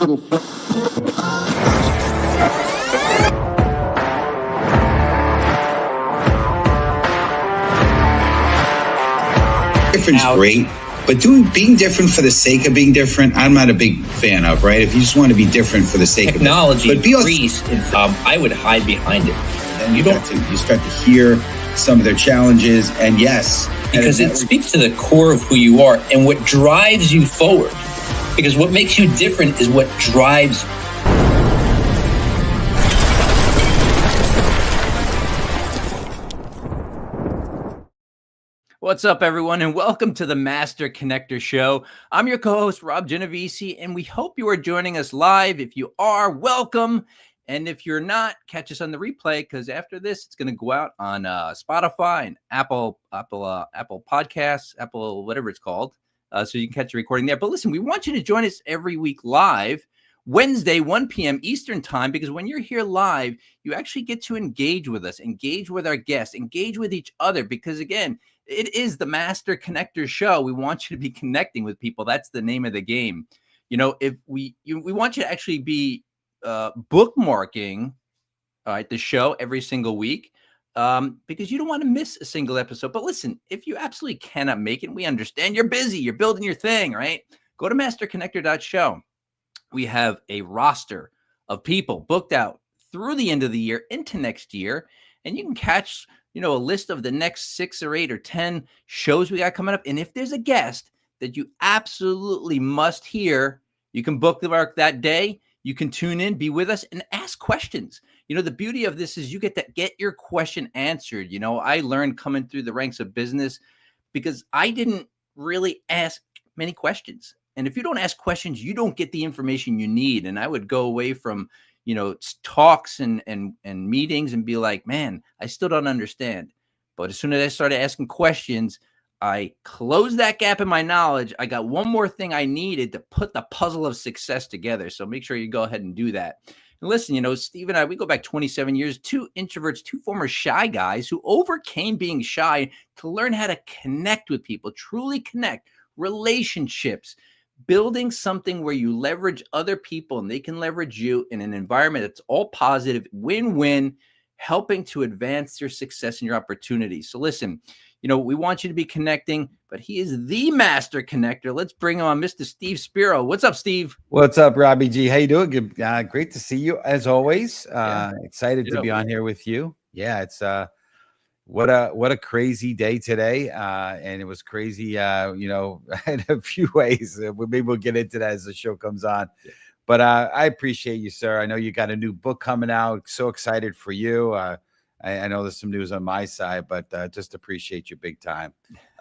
Different's great, but being different for the sake of being different, I'm not a big fan of, right? If you just want to be different for the sake technology of it. But increased, I would hide behind it. And you start to hear some of their challenges, and yes. Because it speaks to the core of who you are and what drives you forward. Because what makes you different is what drives you. What's up, everyone, and welcome to the Master Connector Show. I'm your co-host, Rob Genovesi, and we hope you are joining us live. If you are, welcome. And if you're not, catch us on the replay, because after this, it's going to go out on Spotify and Apple Podcasts, Apple, whatever it's called. So you can catch the recording there. But listen, we want you to join us every week live, Wednesday, 1 p.m. Eastern time, because when you're here live, you actually get to engage with us, engage with our guests, engage with each other, because again, it is the Master Connector Show. We want you to be connecting with people. That's the name of the game. You know, if we want you to actually be bookmarking the show every single week, because you don't want to miss a single episode. But listen, if you absolutely cannot make it, we understand you're busy, you're building your thing, right? Go to masterconnector.show. We have a roster of people booked out through the end of the year into next year, and you can catch a list of the next 6 or 8 or 10 shows we got coming up. And if there's a guest that you absolutely must hear, you can bookmark that day. You can tune in, be with us, and ask questions. The beauty of this is you get to get your question answered. I learned coming through the ranks of business because I didn't really ask many questions. And if you don't ask questions, you don't get the information you need. And I would go away from talks and meetings and be like, man, I still don't understand. But as soon as I started asking questions, I closed that gap in my knowledge. I got one more thing I needed to put the puzzle of success together. So make sure you go ahead and do that. And listen, Steve and I, we go back 27 years, 2 introverts, 2 former shy guys who overcame being shy to learn how to connect with people, truly connect, relationships, building something where you leverage other people and they can leverage you in an environment that's all positive, win-win, helping to advance your success and your opportunities. So listen, we want you to be connecting, but he is the master connector. Let's bring on Mr. Steve Spiro. What's up, Steve? What's up, Robbie G? How you doing? Good. Great to see you as always. Excited to be on here with you. Yeah, it's what a crazy day today. And it was crazy, in a few ways. Maybe we'll get into that as the show comes on. Yeah. But I appreciate you, sir. I know you got a new book coming out. So excited for you. I know there's some news on my side, but just appreciate you big time.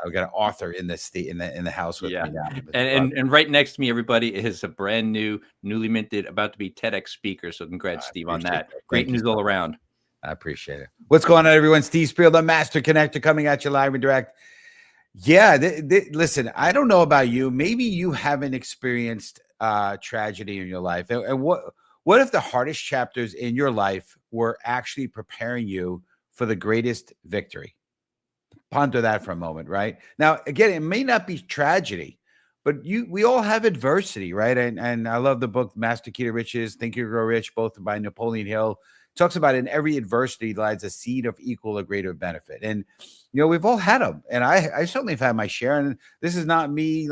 I've got an author in the house with me now. And right next to me, everybody, is a brand new, newly minted, about to be TEDx speaker. So congrats, Steve, on that. Great news all around. I appreciate it. What's going on, everyone? Steve Spiro, the Master Connector, coming at you live and direct. Yeah, listen, I don't know about you. Maybe you haven't experienced tragedy in your life. And what if the hardest chapters in your life were actually preparing you for the greatest victory? Ponder that for a moment, right? Now, again, it may not be tragedy, but we all have adversity, right? And I love the book, Master Key to Riches, Think You Grow Rich, both by Napoleon Hill. Talks about in every adversity lies a seed of equal or greater benefit. And, we've all had them. And I certainly have had my share. And this is not me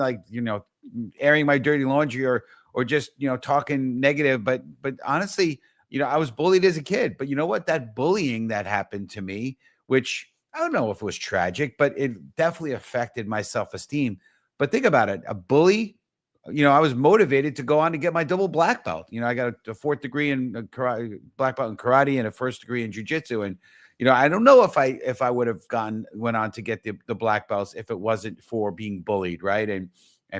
airing my dirty laundry or just, talking negative. But honestly, I was bullied as a kid. But you know what? That bullying that happened to me, which I don't know if it was tragic, but it definitely affected my self-esteem. But think about it. A bully, I was motivated to go on to get my double black belt. I got a 4th degree in karate, black belt in karate, and a 1st degree in jiu-jitsu. And, I don't know if I would have went on to get the black belts if it wasn't for being bullied, right? And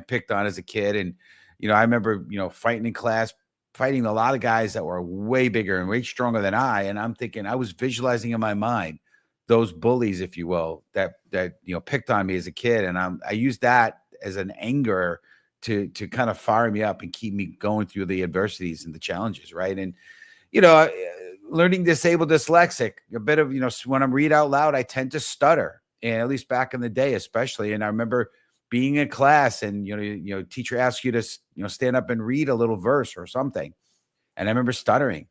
picked on as a kid. And, I remember, fighting in class, fighting a lot of guys that were way bigger and way stronger than I. And I'm thinking, I was visualizing in my mind those bullies, if you will, that picked on me as a kid. And I used that as an anger to kind of fire me up and keep me going through the adversities and the challenges, right? And, learning disabled dyslexic, a bit of, when I'm read out loud, I tend to stutter. And at least back in the day, especially. And I remember, being in class and, teacher asks you to, stand up and read a little verse or something. And I remember stuttering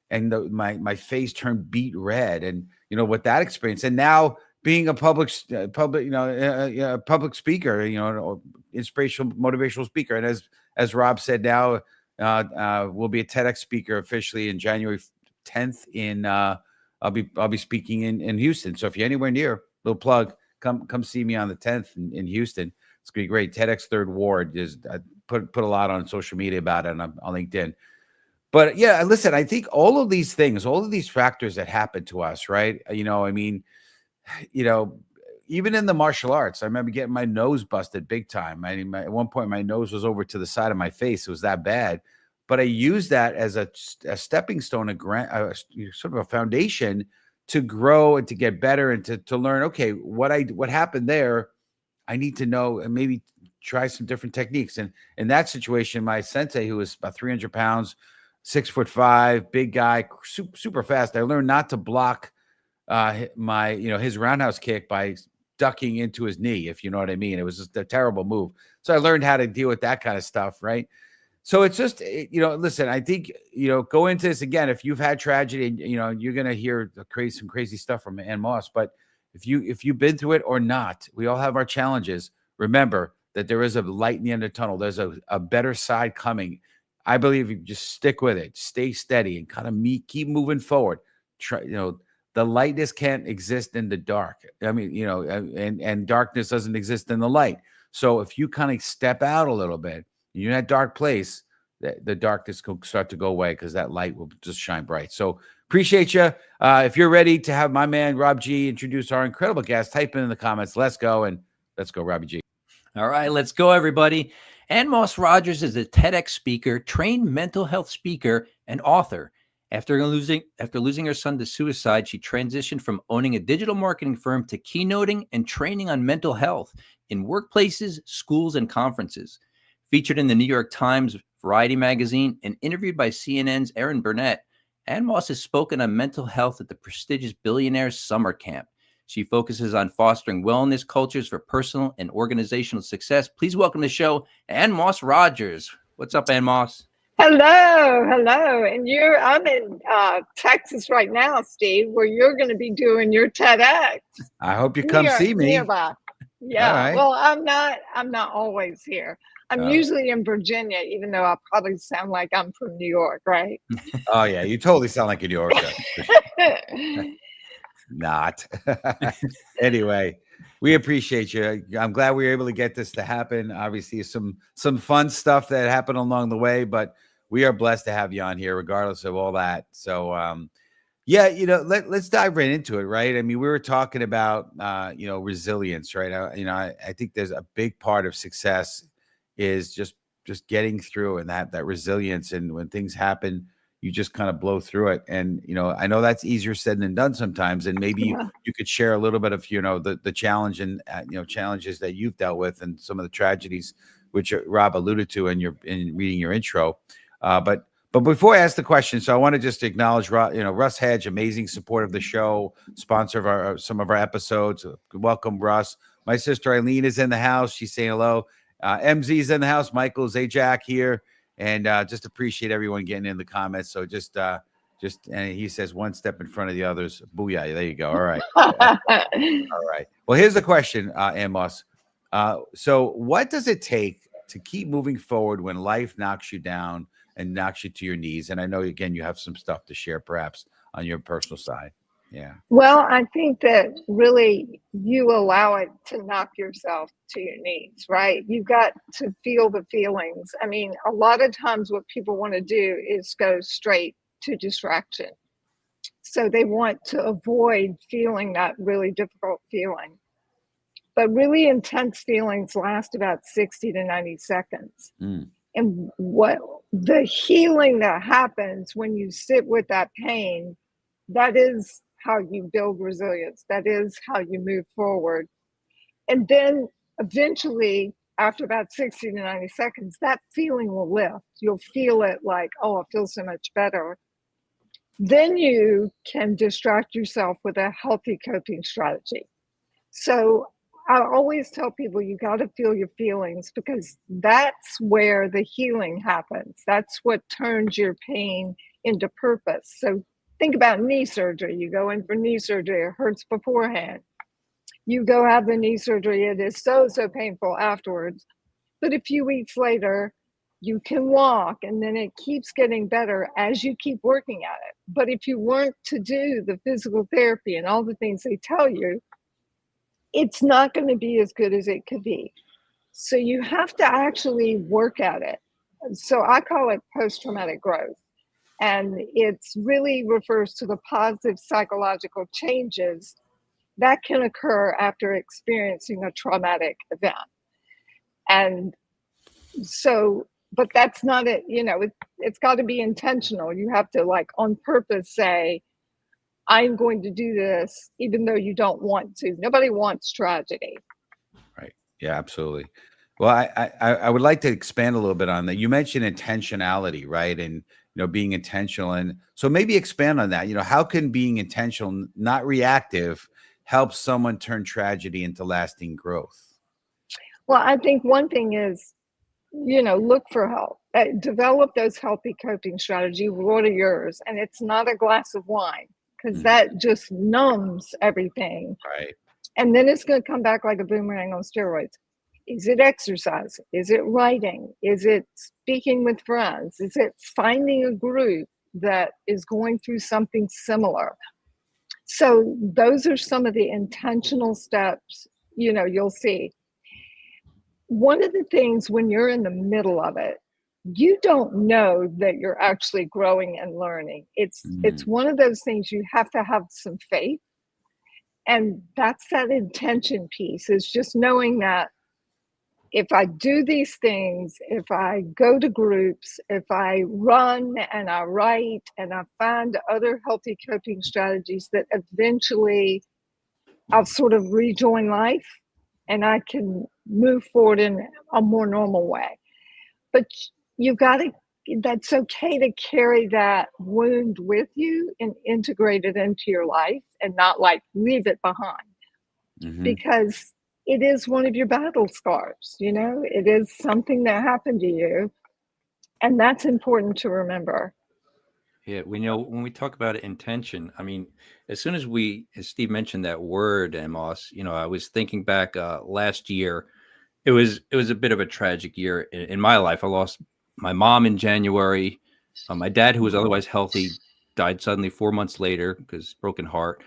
and my face turned beet red, and, with that experience. And now being a public speaker, inspirational, motivational speaker. And as Rob said, now we'll be a TEDx speaker officially in January 10th I'll be speaking in Houston. So if you're anywhere near, little plug, come see me on the 10th in Houston. It's gonna be great. TEDx Third Ward I put a lot on social media about it and on LinkedIn. But yeah, listen, I think all of these things, all of these factors that happen to us, right? Even in the martial arts, I remember getting my nose busted big time. At one point, my nose was over to the side of my face. It was that bad. But I used that as a stepping stone, sort of a foundation to grow and to get better and to learn, okay, what happened there, I need to know and maybe try some different techniques. And in that situation, my sensei, who was about 300 pounds, 6'5", big guy, super fast, I learned not to block his roundhouse kick by ducking into his knee, if you know what I mean. It was just a terrible move. So I learned how to deal with that kind of stuff, right? So it's just, listen, I think, go into this again. If you've had tragedy, and, you're going to hear some crazy stuff from AnneMoss, but if you've been through it or not, we all have our challenges. Remember that there is a light in the end of the tunnel. There's a better side coming. I believe you just stick with it, stay steady, and kind of keep moving forward. Try, the lightness can't exist in the dark. I mean, and darkness doesn't exist in the light. So if you kind of step out a little bit, you're in that dark place, the darkness will start to go away because that light will just shine bright. So appreciate you. If you're ready to have my man Rob G introduce our incredible guest, type in the comments. Let's go, Robbie G. All right, let's go, everybody. AnneMoss Rogers is a TEDx speaker, trained mental health speaker, and author. After losing her son to suicide, she transitioned from owning a digital marketing firm to keynoting and training on mental health in workplaces, schools, and conferences. Featured in the New York Times, Variety magazine, and interviewed by CNN's Erin Burnett, AnneMoss has spoken on mental health at the prestigious Billionaires Summer Camp. She focuses on fostering wellness cultures for personal and organizational success. Please welcome to the show, AnneMoss Rogers. What's up, AnneMoss? Hello. And I'm in Texas right now, Steve, where you're going to be doing your TEDx. I hope you come see me. Nearby. Yeah. Right. Well, I'm not always here. I'm usually in Virginia, even though I probably sound like I'm from New York, right? Oh, yeah. You totally sound like a New Yorker. Not. Anyway, we appreciate you. I'm glad we were able to get this to happen. Obviously, some fun stuff that happened along the way, but we are blessed to have you on here, regardless of all that. So, let's dive right into it, right? I mean, we were talking about, resilience, right? I think there's a big part of success is just getting through and that resilience. And when things happen, you just kind of blow through it. And, I know that's easier said than done sometimes. And maybe you could share a little bit of, the challenge and, challenges that you've dealt with and some of the tragedies, which Rob alluded to in reading your intro. But before I ask the question, so I want to just acknowledge, Russ Hedge, amazing support of the show, sponsor of some of our episodes. Welcome, Russ. My sister Eileen is in the house. She's saying hello. MZ's in the house. Michael's Jack here. And just appreciate everyone getting in the comments. So just and he says one step in front of the others. Booyah. There you go. All right. All right. Well, here's the question, AnneMoss. So what does it take to keep moving forward when life knocks you down and knocks you to your knees? And I know, again, you have some stuff to share perhaps on your personal side. Yeah. Well, I think that really you allow it to knock yourself to your knees, right? You've got to feel the feelings. I mean, a lot of times what people want to do is go straight to distraction. So they want to avoid feeling that really difficult feeling. But really intense feelings last about 60 to 90 seconds. And what the healing that happens when you sit with that pain, that is how you build resilience. That is how you move forward. And then eventually, after about 60 to 90 seconds, that feeling will lift. You'll feel it like, oh, I feel so much better. Then you can distract yourself with a healthy coping strategy. So I always tell people you got to feel your feelings, because that's where the healing happens. That's what turns your pain into purpose. So think about knee surgery. You go in for knee surgery, it hurts beforehand. You go have the knee surgery, it is so painful afterwards. But a few weeks later, you can walk, and then it keeps getting better as you keep working at it. But if you weren't to do the physical therapy and all the things they tell you, it's not going to be as good as it could be. So you have to actually work at it. So I call it post-traumatic growth. And it really refers to the positive psychological changes that can occur after experiencing a traumatic event. And so, but that's not it, it's got to be intentional. You have to, like, on purpose say, I'm going to do this, even though you don't want to. Nobody wants tragedy. Right. Yeah, absolutely. Well, I would like to expand a little bit on that. You mentioned intentionality, right? And, being intentional. And so maybe expand on that. How can being intentional, not reactive, help someone turn tragedy into lasting growth? Well, I think one thing is, look for help. Develop those healthy coping strategies. What are yours? And it's not a glass of wine, because that just numbs everything. Right. And then it's going to come back like a boomerang on steroids. Is it exercise? Is it writing? Is it speaking with friends? Is it finding a group that is going through something similar? So those are some of the intentional steps, you'll see. One of the things when you're in the middle of it, you don't know that you're actually growing and learning. It's one of those things you have to have some faith. And that's that intention piece, is just knowing that if I do these things, if I go to groups, if I run and I write and I find other healthy coping strategies, that eventually I'll sort of rejoin life and I can move forward in a more normal way. But that's okay to carry that wound with you and integrate it into your life, and not like leave it behind, because it is one of your battle scars. It is something that happened to you, and that's important to remember. Yeah, when we talk about intention, I mean, as soon as Steve mentioned that word, AnneMoss, I was thinking back last year. It was a bit of a tragic year in my life. I lost my mom in January. My dad, who was otherwise healthy, died suddenly 4 months later because broken heart.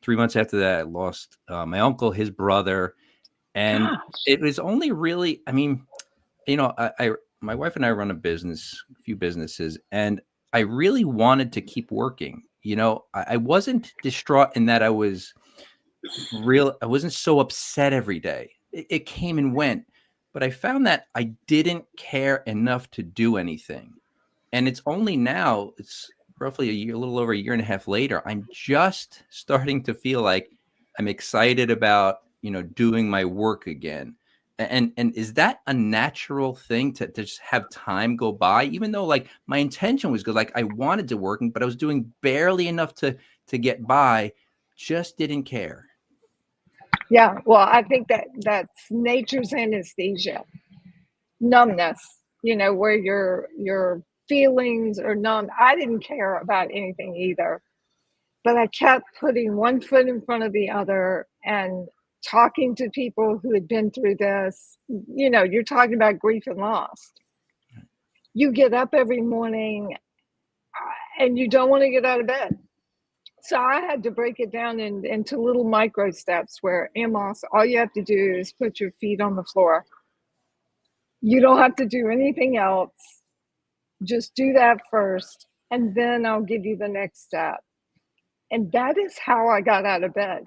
3 months after that, I lost my uncle, his brother. And it was only really, I mean, my wife and I run a few businesses, and I really wanted to keep working. I wasn't distraught in that I wasn't so upset every day. It came and went, but I found that I didn't care enough to do anything. And it's only now, it's roughly a little over a year and a half later, I'm just starting to feel like I'm excited about, doing my work again. And is that a natural thing to just have time go by, even though, like, my intention was good, like I wanted to work, but I was doing barely enough to get by, just didn't care. Yeah, well, I think that's nature's anesthesia, numbness. Where your feelings are numb. I didn't care about anything either, but I kept putting one foot in front of the other and talking to people who had been through this. You're talking about grief and loss. You get up every morning and you don't want to get out of bed. So I had to break it down into little micro steps where, AnneMoss, all you have to do is put your feet on the floor. You don't have to do anything else. Just do that first, and then I'll give you the next step. And that is how I got out of bed.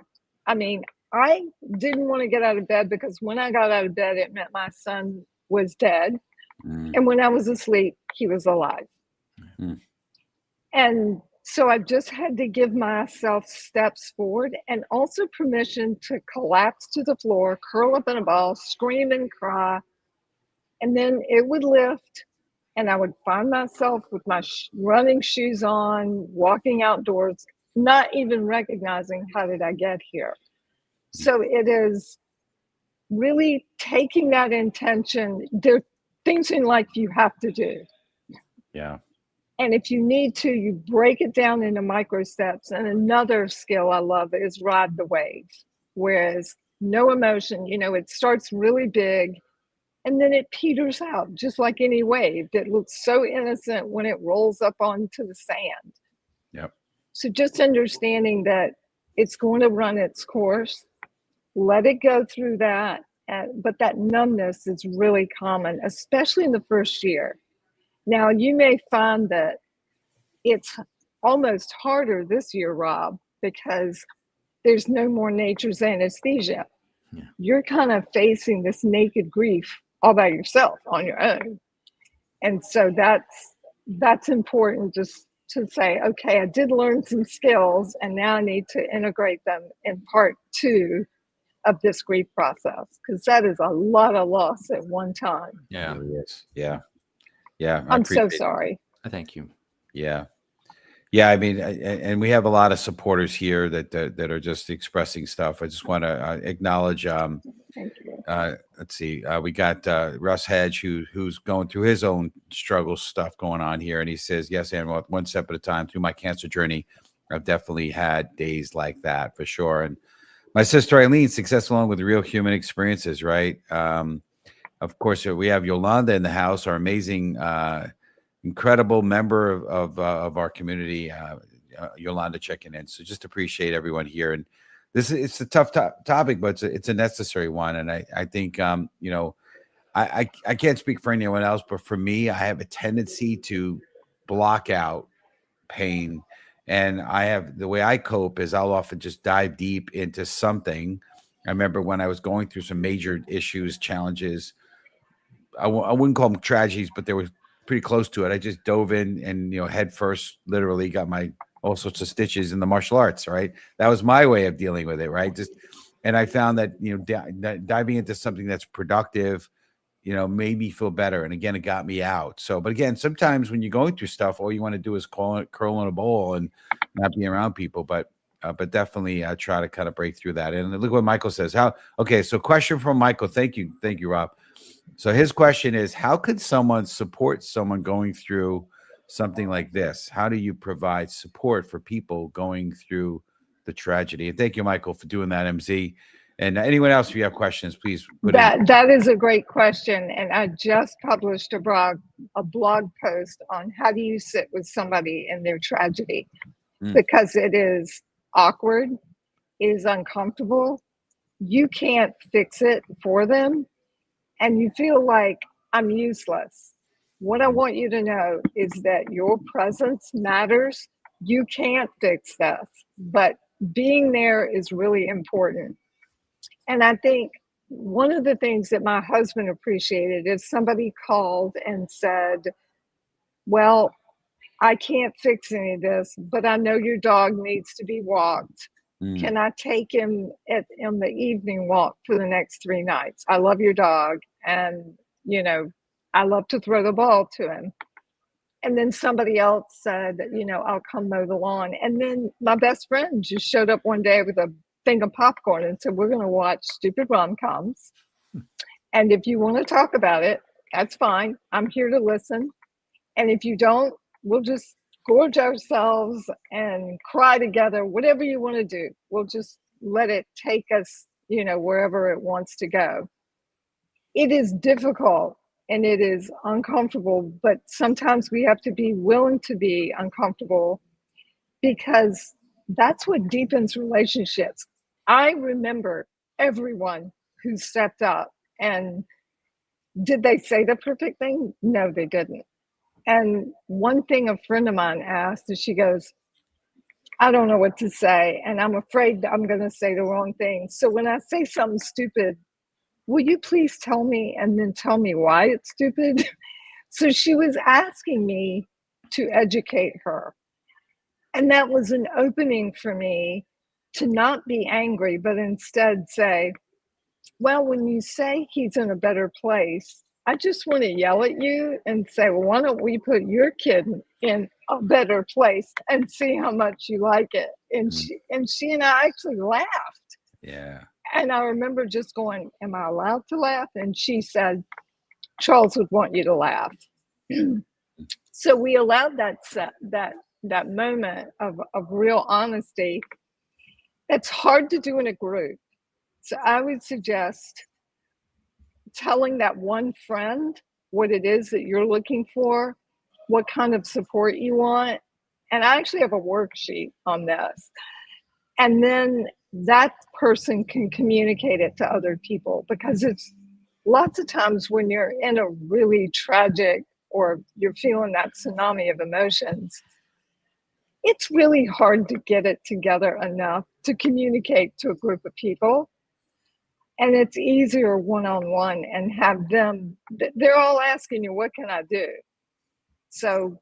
I mean, I didn't want to get out of bed, because when I got out of bed, it meant my son was dead. And when I was asleep, he was alive. And so I just had to give myself steps forward, and also permission to collapse to the floor, curl up in a ball, scream and cry. And then it would lift, and I would find myself with my running shoes on, walking outdoors, not even recognizing how did I get here. So it is really taking that intention. There are things in life you have to do. Yeah. And if you need to, you break it down into micro steps. And another skill I love is ride the wave, whereas no emotion, it starts really big and then it peters out, just like any wave that looks so innocent when it rolls up onto the sand. Yep. So just understanding that it's going to run its course, let it go through that. But that numbness is really common, especially in the first year. Now, you may find that it's almost harder this year, Rob, because there's no more nature's anesthesia. Yeah. You're kind of facing this naked grief all by yourself on your own. And so that's important, just to say, okay, I did learn some skills and now I need to integrate them in part 2 of this grief process, because that is a lot of loss at one time. Yeah. It really is. Yeah. Yeah. I'm so sorry. Thank you. Yeah. Yeah, I mean, and we have a lot of supporters here that are just expressing stuff. I just want to acknowledge. Thank you. Let's see, we got Russ Hedge, who's going through his own struggle stuff going on here, and he says, "Yes, and one step at a time through my cancer journey, I've definitely had days like that for sure." And my sister Eileen, success along with real human experiences, right? Of course, we have Yolanda in the house, our amazing. Incredible member of our community, Yolanda, checking in. So just appreciate everyone here. And it's a tough topic, but it's a necessary one. And I think I can't speak for anyone else, but for me, I have a tendency to block out pain, and the way I cope is I'll often just dive deep into something. I remember when I was going through some major issues, challenges. I wouldn't call them tragedies, but there was pretty close to it. I just dove in and, head first, literally got my all sorts of stitches in the martial arts, right? That was my way of dealing with it, right? And I found that, diving into something that's productive, made me feel better. And again, it got me out. So, but again, sometimes when you're going through stuff, all you want to do is curl in a bowl and not be around people. But definitely try to kind of break through that. And look what Michael says. Okay. So question from Michael. Thank you, Rob. So his question is, how could someone support someone going through something like this? How do you provide support for people going through the tragedy? And thank you, Michael, for doing that, MZ. And anyone else, if you have questions, please put in. That is a great question. And I just published a blog post on how do you sit with somebody in their tragedy, because it is awkward, it is uncomfortable. You can't fix it for them. And you feel like I'm useless. What I want you to know is that your presence matters. You can't fix this, but being there is really important. And I think one of the things that my husband appreciated is somebody called and said, well, I can't fix any of this, but I know your dog needs to be walked. Can I take him on the evening walk for the next 3 nights? I love your dog. And, I love to throw the ball to him. And then somebody else said, I'll come mow the lawn. And then my best friend just showed up one day with a thing of popcorn and said, we're going to watch stupid rom-coms. And if you want to talk about it, that's fine. I'm here to listen. And if you don't, we'll just gorge ourselves and cry together, whatever you want to do. We'll just let it take us, wherever it wants to go. It is difficult and it is uncomfortable, but sometimes we have to be willing to be uncomfortable, because that's what deepens relationships. I remember everyone who stepped up, and did they say the perfect thing? No, they didn't. And one thing a friend of mine asked, and she goes, I don't know what to say, and I'm afraid I'm going to say the wrong thing. So when I say something stupid, will you please tell me, and then tell me why it's stupid? So she was asking me to educate her. And that was an opening for me to not be angry, but instead say, well, when you say he's in a better place, I just want to yell at you and say, well, why don't we put your kid in a better place and see how much you like it? And she and I actually laughed. Yeah. And I remember just going, am I allowed to laugh? And she said, Charles would want you to laugh. So we allowed that moment of real honesty. It's hard to do in a group. So I would suggest telling that one friend what it is that you're looking for, what kind of support you want. And I actually have a worksheet on this. And then that person can communicate it to other people, because it's lots of times when you're in a really tragic or you're feeling that tsunami of emotions, it's really hard to get it together enough to communicate to a group of people. And it's easier one-on-one and have them, they're all asking you, what can I do? So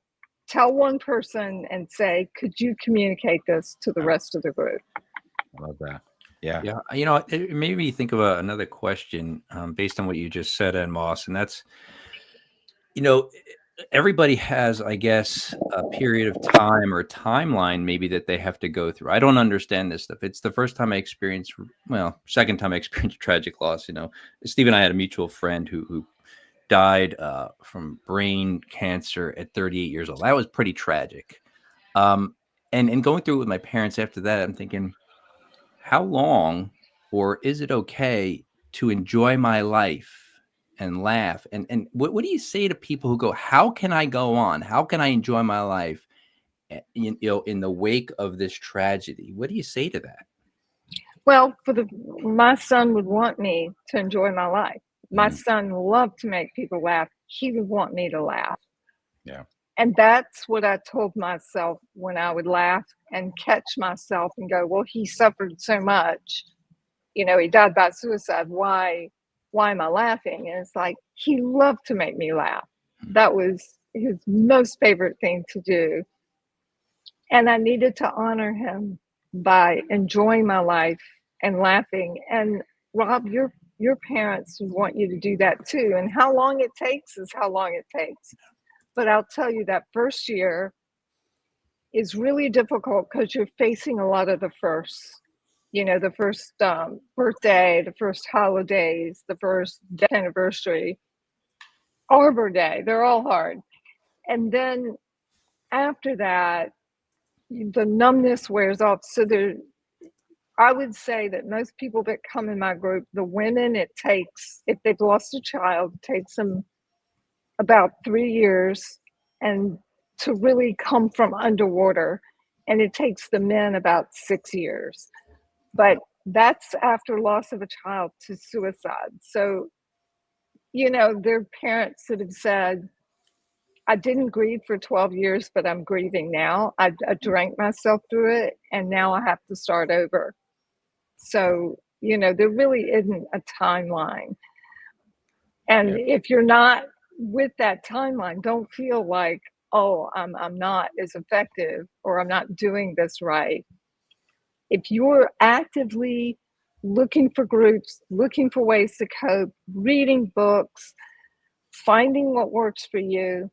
tell one person and say, could you communicate this to the rest of the group? I love that. Yeah. Yeah. You know, it made me think of another question based on what you just said, AnneMoss, and that's, you know, everybody has, I guess, a period of time or timeline maybe that they have to go through. I don't understand this stuff. It's the first time I experienced, well, second time I experienced tragic loss. You know, Steve and I had a mutual friend who died from brain cancer at 38 years old. That was pretty tragic. And going through it with my parents after that, I'm thinking, how long, or is it okay to enjoy my life and laugh? And what do you say to people who go, how can I go on? How can I enjoy my life, you know, in the wake of this tragedy? What do you say to that? Well, my son would want me to enjoy my life. My son loved to make people laugh. He would want me to laugh. Yeah. And that's what I told myself when I would laugh and catch myself and go, well, he suffered so much. You know, he died by suicide. Why am I laughing? And it's like, he loved to make me laugh. That was his most favorite thing to do. And I needed to honor him by enjoying my life and laughing. And Rob, your parents would want you to do that too. And how long it takes is how long it takes. But I'll tell you, that first year is really difficult because you're facing a lot of the firsts. You know, the first birthday, the first holidays, the first death anniversary, Arbor Day, they're all hard. And then after that, the numbness wears off. So I would say that most people that come in my group, the women, it takes, if they've lost a child, it takes them about 3 years and to really come from underwater. And it takes the men about 6 years. But that's after loss of a child to suicide. So, you know, there are parents that have said, I didn't grieve for 12 years, but I'm grieving now. I drank myself through it, and now I have to start over. So, you know, there really isn't a timeline. And if you're not with that timeline, don't feel like, oh, I'm not as effective or I'm not doing this right. If you're actively looking for groups, looking for ways to cope, reading books, finding what works for you,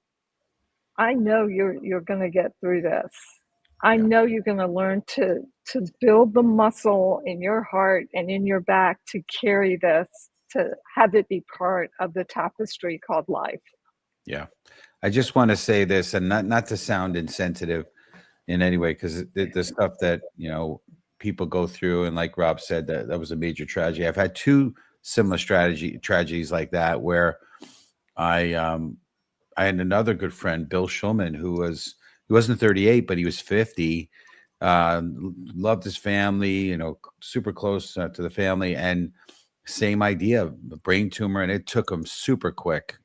I know you're going to get through this. I know you're going to learn to build the muscle in your heart and in your back to carry this, to have it be part of the tapestry called life. Yeah. I just want to say this, and not to sound insensitive in any way, because the stuff that, you know, people go through, and like Rob said, that was a major tragedy. I've had two similar tragedies like that, where I had another good friend, Bill Schulman, he wasn't 38, but he was 50. Loved his family, you know, super close to the family, and same idea, a brain tumor, and it took him super quick.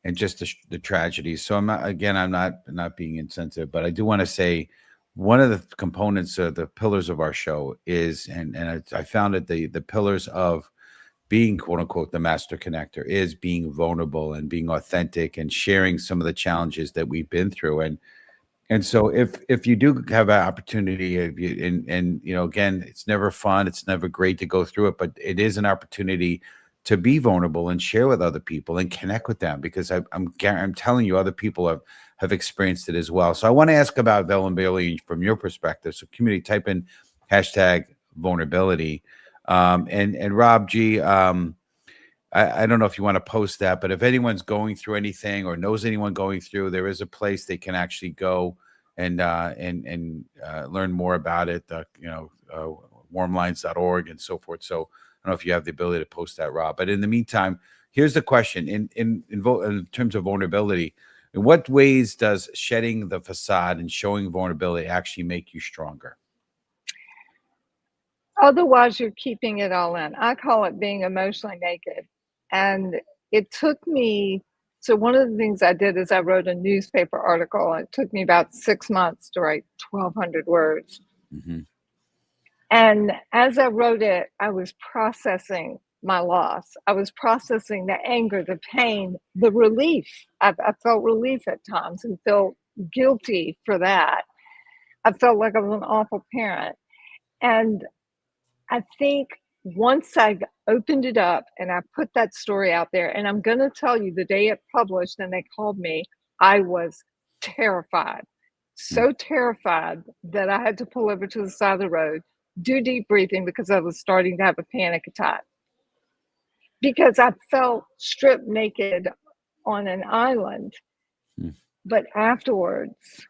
And just the tragedies. So I'm not being insensitive, but I do want to say one of the components of the pillars of our show is, and I found it, the pillars of being, quote unquote, the master connector is being vulnerable and being authentic and sharing some of the challenges that we've been through. And so if you do have an opportunity, and you know, again, it's never fun, it's never great to go through it, but it is an opportunity to be vulnerable and share with other people and connect with them, because I'm telling you, other people have experienced it as well. So I want to ask about vulnerability from your perspective. So community, type in #vulnerability. And Rob G, I don't know if you want to post that, but if anyone's going through anything or knows anyone going through, there is a place they can actually go and learn more about it. Warmlines.org and so forth. So I don't know if you have the ability to post that, Rob. But in the meantime, here's the question: in terms of vulnerability, in what ways does shedding the facade and showing vulnerability actually make you stronger? Otherwise, you're keeping it all in. I call it being emotionally naked. And it took me, so one of the things I did is I wrote a newspaper article. It took me about 6 months to write 1,200 words. Mm-hmm. And as I wrote it, I was processing my loss. I was processing the anger, the pain, the relief. I felt relief at times and felt guilty for that. I felt like I was an awful parent. And I think once I opened it up and I put that story out there, and I'm going to tell you, the day it published and they called me, I was terrified. So terrified that I had to pull over to the side of the road, do deep breathing because I was starting to have a panic attack. Because I felt stripped naked on an island. But afterwards,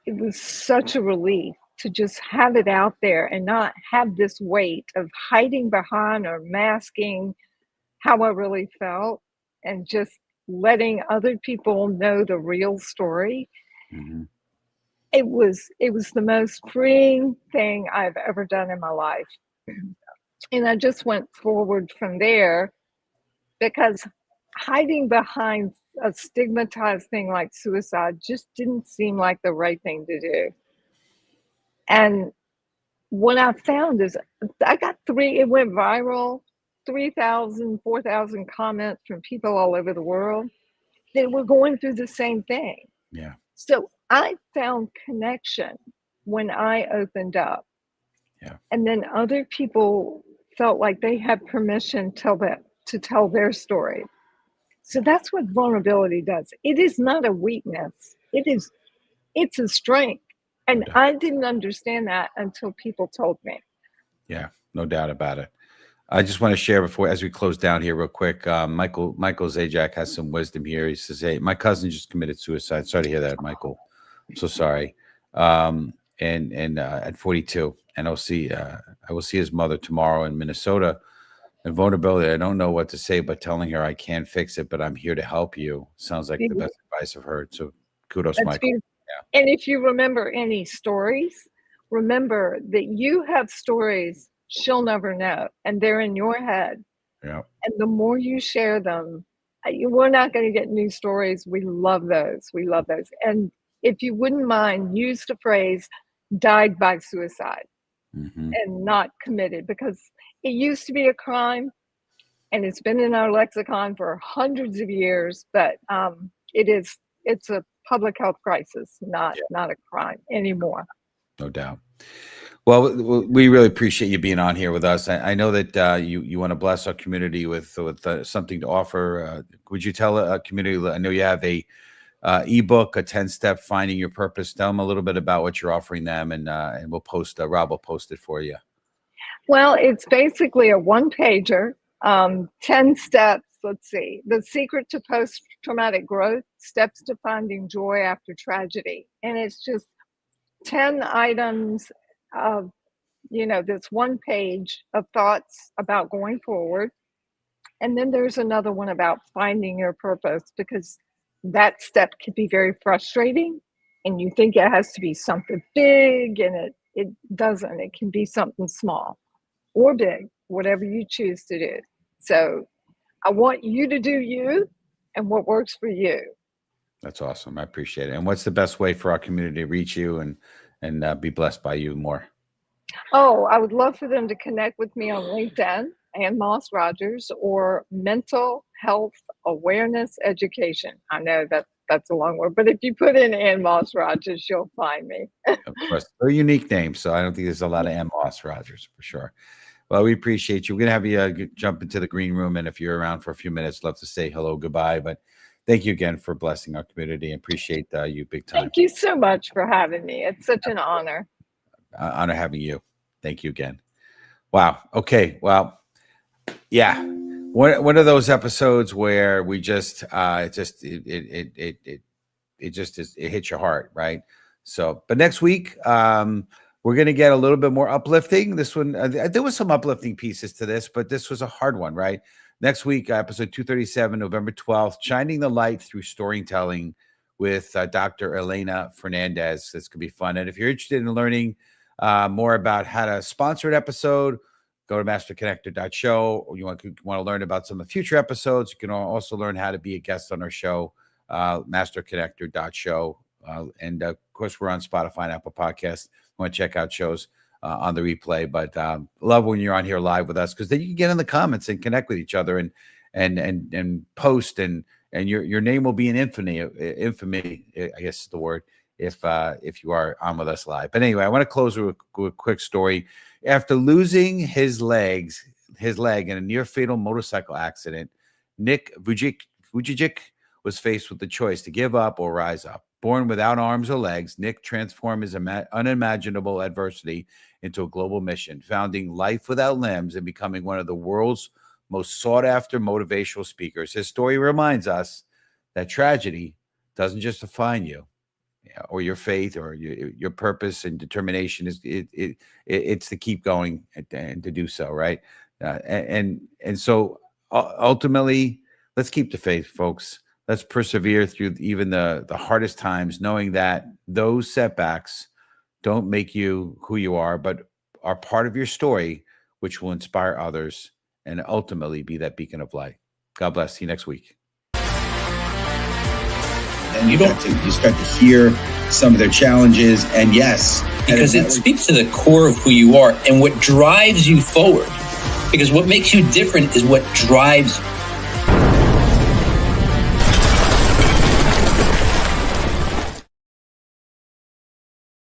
it was such a relief to just have it out there and not have this weight of hiding behind or masking how I really felt and just letting other people know the real story. Mm-hmm. It was the most freeing thing I've ever done in my life. And I just went forward from there, because hiding behind a stigmatized thing like suicide just didn't seem like the right thing to do. And what I found is I got it went viral, 3,000, 4,000 comments from people all over the world that were going through the same thing. Yeah. So I found connection when I opened up. Yeah. And then other people felt like they had permission to tell their story. So that's what vulnerability does. It is not a weakness. It's a strength. And I didn't understand that until people told me. Yeah, no doubt about it. I just want to share before, as we close down here real quick, Michael Zajac has some wisdom here. He says, hey, my cousin just committed suicide. Sorry to hear that, Michael. I'm so sorry. And at 42, and I will see his mother tomorrow in Minnesota. And vulnerability, I don't know what to say, but telling her I can't fix it, but I'm here to help you sounds like the best advice I've heard. So kudos, That's Michael. Yeah. And if you remember any stories, remember that you have stories she'll never know, and they're in your head. Yeah. And the more you share them, we're not going to get new stories. We love those. We love those. And if you wouldn't mind, use the phrase died by suicide and not committed, because it used to be a crime and it's been in our lexicon for hundreds of years, but it's a public health crisis, not a crime anymore. No doubt. Well, we really appreciate you being on here with us. I know that you want to bless our community with something to offer. Would you tell a community? I know you have a ebook, a 10-step finding your purpose. Tell them a little bit about what you're offering them, and we'll post. Rob will post it for you. Well, it's basically a one-pager, 10 steps. Let's see. The secret to post-traumatic growth, steps to finding joy after tragedy. And it's just 10 items of, this one page of thoughts about going forward. And then there's another one about finding your purpose, because that step can be very frustrating and you think it has to be something big, and it doesn't. It can be something small or big, whatever you choose to do. So I want you to do you and what works for you. That's awesome. I appreciate it. And what's the best way for our community to reach you and be blessed by you more? Oh, I would love for them to connect with me on LinkedIn, AnneMoss Rogers, or Mental Health Awareness Education. I know that's a long word, but if you put in AnneMoss Rogers, you'll find me. Of course, very unique name, so I don't think there's a lot of AnneMoss Rogers for sure. Well, we appreciate you. We're gonna have you jump into the green room, and if you're around for a few minutes, love to say hello, goodbye. But thank you again for blessing our community, and appreciate you big time. Thank you so much for having me. It's such an honor. Honor having you. Thank you again. Wow. Okay. Well, yeah. One of those episodes where we just it hits your heart, right? So, but next week, we're going to get a little bit more uplifting. This one, there was some uplifting pieces to this, but this was a hard one, right? Next week, episode 237, November 12th, Shining the Light Through Storytelling with Dr. Elena Fernandez. This could be fun. And if you're interested in learning more about how to sponsor an episode, go to masterconnector.show. Or you want to learn about some of the future episodes, you can also learn how to be a guest on our show, masterconnector.show. And of course, we're on Spotify and Apple Podcasts. Want to check out shows on the replay, but love when you're on here live with us, because then you can get in the comments and connect with each other and post, and your name will be in infamy, I guess is the word, if you are on with us live. But anyway, I want to close with a quick story. After losing his leg in a near fatal motorcycle accident, Nick Vujicic was faced with the choice to give up or rise up. Born without arms or legs, Nick transformed his unimaginable adversity into a global mission, founding Life Without Limbs and becoming one of the world's most sought-after motivational speakers. His story reminds us that tragedy doesn't just define you, or your faith, or your purpose and determination. It's to keep going and to do so, right? And so ultimately, let's keep the faith, folks. Let's persevere through even the hardest times, knowing that those setbacks don't make you who you are, but are part of your story, which will inspire others and ultimately be that beacon of light. God bless. See you next week. And you start to hear some of their challenges, and yes, because it speaks to the core of who you are and what drives you forward. Because what makes you different is what drives you.